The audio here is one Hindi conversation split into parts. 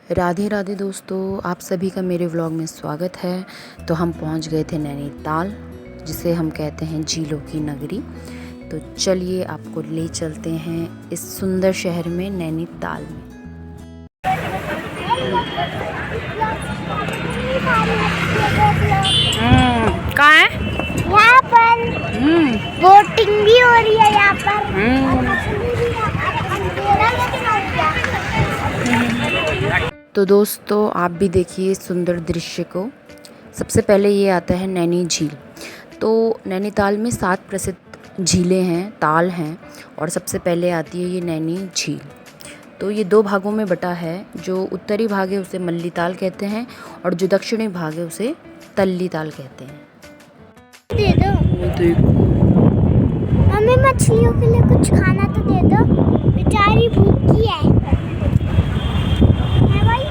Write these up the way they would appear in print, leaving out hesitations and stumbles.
राधे राधे दोस्तों, आप सभी का मेरे व्लॉग में स्वागत है। तो हम पहुंच गए थे नैनीताल, जिसे हम कहते हैं झीलों की नगरी। तो चलिए आपको ले चलते हैं इस सुंदर शहर में, नैनीताल में। कहाँ है? यहाँ पर बोटिंग भी हो रही है यहाँ पर। तो दोस्तों आप भी देखिए इस सुंदर दृश्य को। सबसे पहले ये आता है नैनी झील। तो नैनीताल में 7 प्रसिद्ध झीलें हैं, ताल हैं, और सबसे पहले आती है ये नैनी झील। तो ये 2 भागों में बटा है। जो उत्तरी भाग है उसे मल्ली ताल कहते हैं, और जो दक्षिणी भाग है उसे तल्ली ताल कहते हैं। दे दो हमें, मछलियों के लिए कुछ खाना तो दे दो, बेचारी भूखी है भाई।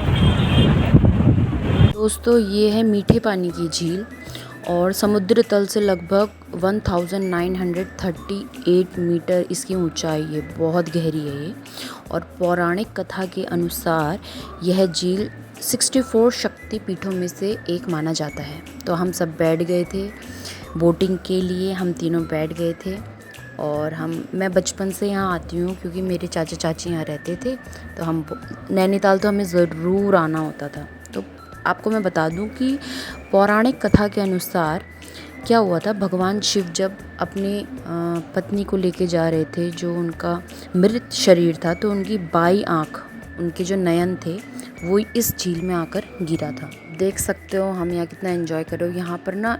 दोस्तों ये है मीठे पानी की झील, और समुद्र तल से लगभग 1938 मीटर इसकी ऊंचाई है। बहुत गहरी है ये। और पौराणिक कथा के अनुसार यह झील 64 शक्ति पीठों में से एक माना जाता है। तो हम सब बैठ गए थे बोटिंग के लिए, हम तीनों बैठ गए थे। और मैं बचपन से यहाँ आती हूँ क्योंकि मेरे चाचा चाची यहाँ रहते थे। तो हम नैनीताल तो हमें ज़रूर आना होता था। तो आपको मैं बता दूं कि पौराणिक कथा के अनुसार क्या हुआ था, भगवान शिव जब अपनी पत्नी को लेके जा रहे थे, जो उनका मृत शरीर था, तो उनकी बाई आँख, उनके जो नयन थे, वो इस झील में आकर गिरा था। देख सकते हो हम यहाँ कितना एंजॉय कर रहे हो। यहाँ पर ना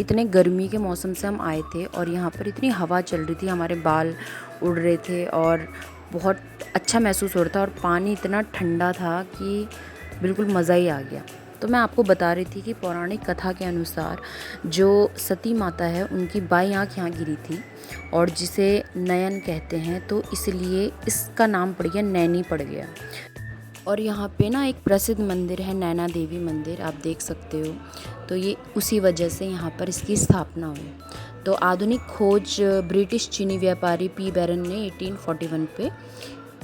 इतने गर्मी के मौसम से हम आए थे, और यहाँ पर इतनी हवा चल रही थी, हमारे बाल उड़ रहे थे, और बहुत अच्छा महसूस हो रहा था। और पानी इतना ठंडा था कि बिल्कुल मज़ा ही आ गया। तो मैं आपको बता रही थी कि पौराणिक कथा के अनुसार जो सती माता है, उनकी बाई आँख यहाँ गिरी थी, और जिसे नयन कहते हैं, तो इसलिए इसका नाम पड़ गया, नैनी पड़ गया। और यहाँ पे ना एक प्रसिद्ध मंदिर है, नैना देवी मंदिर, आप देख सकते हो। तो ये उसी वजह से यहाँ पर इसकी स्थापना हुई। तो आधुनिक खोज ब्रिटिश चीनी व्यापारी पी बैरन ने 1841 पे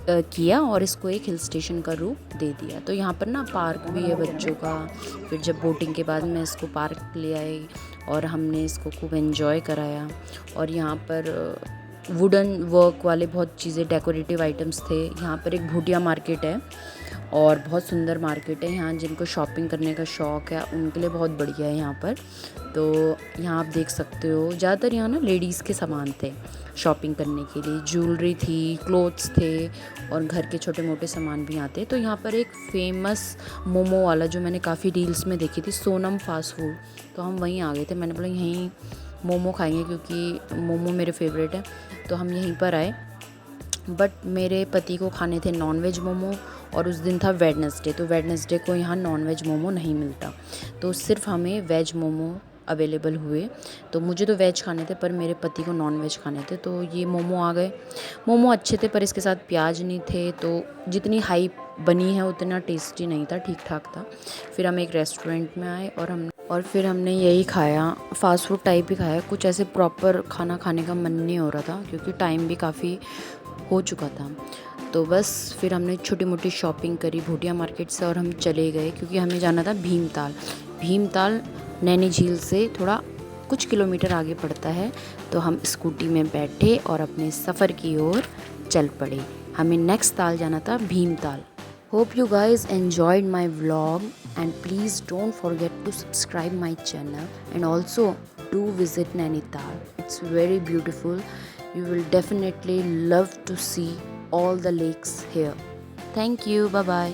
किया, और इसको एक हिल स्टेशन का रूप दे दिया। तो यहाँ पर ना पार्क भी है बच्चों का। फिर जब बोटिंग के बाद मैं इसको पार्क ले आई, और हमने इसको खूब एंजॉय कराया। और यहाँ पर वुडन वर्क वाले बहुत चीज़ें, डेकोरेटिव आइटम्स थे। यहाँ पर एक भूटिया मार्केट है, और बहुत सुंदर मार्केट है। यहाँ जिनको शॉपिंग करने का शौक़ है उनके लिए बहुत बढ़िया है यहाँ पर। तो यहाँ आप देख सकते हो, ज़्यादातर यहाँ ना लेडीज़ के सामान थे शॉपिंग करने के लिए। ज्वेलरी थी, क्लोथ्स थे, और घर के छोटे मोटे सामान भी आते। तो यहाँ पर एक फेमस मोमो वाला, जो मैंने काफ़ी रील्स में देखी थी, सोनम फास्ट फूड, तो हम वहीं आ गए थे। मैंने बोला यहीं मोमो खाएंगे, क्योंकि मोमो मेरे फेवरेट है। तो हम यहीं पर आए। बट मेरे पति को खाने थे नॉनवेज मोमो, और उस दिन था वेडनेसडे। तो वेडनेसडे को यहाँ नॉनवेज मोमो नहीं मिलता, तो सिर्फ हमें वेज मोमो अवेलेबल हुए। तो मुझे तो वेज खाने थे, पर मेरे पति को नॉन वेज खाने थे। तो ये मोमो आ गए। मोमो अच्छे थे, पर इसके साथ प्याज नहीं थे। तो जितनी हाइप बनी है उतना टेस्टी नहीं था, ठीक ठाक था। फिर हम एक रेस्टोरेंट में आए, और फिर हमने यही खाया, फ़ास्ट फूड टाइप ही खाया। कुछ ऐसे प्रॉपर खाना खाने का मन नहीं हो रहा था, क्योंकि टाइम भी काफ़ी हो चुका था। तो बस फिर हमने छोटी मोटी शॉपिंग करी भूटिया मार्केट से, और हम चले गए, क्योंकि हमें जाना था भीमताल। भीमताल नैनी झील से थोड़ा कुछ किलोमीटर आगे पड़ता है। तो हम स्कूटी में बैठे और अपने सफ़र की ओर चल पड़े। हमें नेक्स्ट ताल जाना था, Bhimtal. Hope you guys enjoyed my vlog, and please don't forget to subscribe my channel, and also do visit Nainital. It's very beautiful. You will definitely love to see all the lakes here. Thank you. Bye bye.